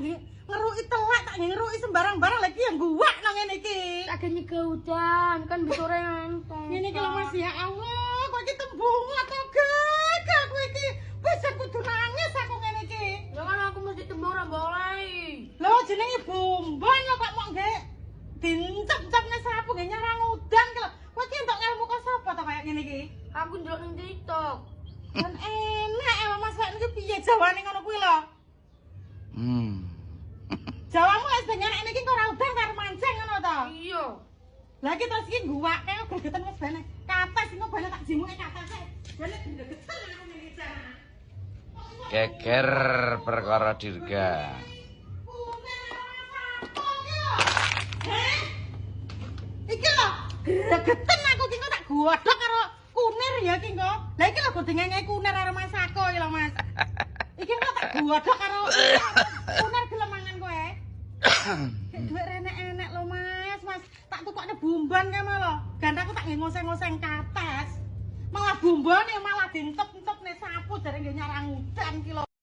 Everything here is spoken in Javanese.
ngeruki telak, tak ngeruki sembarang-barang lagi yang guwak nang ngene iki. Tak geni udan kan sore ngantuk. Ngene iki lho Mas ya Allah, kok iki tembung apa gak kowe iki. Wis aku kudu nangis aku ngene iki. Ya kan aku mesti tembung ora boleh. Lho jenenge bombon kok mok nggih dincep-cepne sapu nggih nyarang udan ki lho. Kowe iki entuk ngelmu kok sapa to kaya ngene iki? Aku ndelok ning TikTok. Kan enak ya Mas lek niki piye jawane ngono kuwi lho. Jawamu wis ben nyarek niki kok ora udan karo mancing ngono to? Iya. Lah iki terus iki guwake gregeten wis bene. Kates iki bene tak jimuke katese. Bene gregeten aku ngene jarane. Geger perkara dirga. Iki lho, gregeten aku iki kok tak godhog karo kunir ya iki kok. Lah iki lho godhenge kunir karo Masako iki lho Mas. Iki kok tak godhog karo kunir gelem mangan kowe. Duit renek-enek lho Mas, Mas. Tak tukokne bumbon kae lho. Gantaku tak ngoseng-ngoseng kates. Malah bumbone malah dintep-entepne sapu jare nggih nyarang udan ki lho.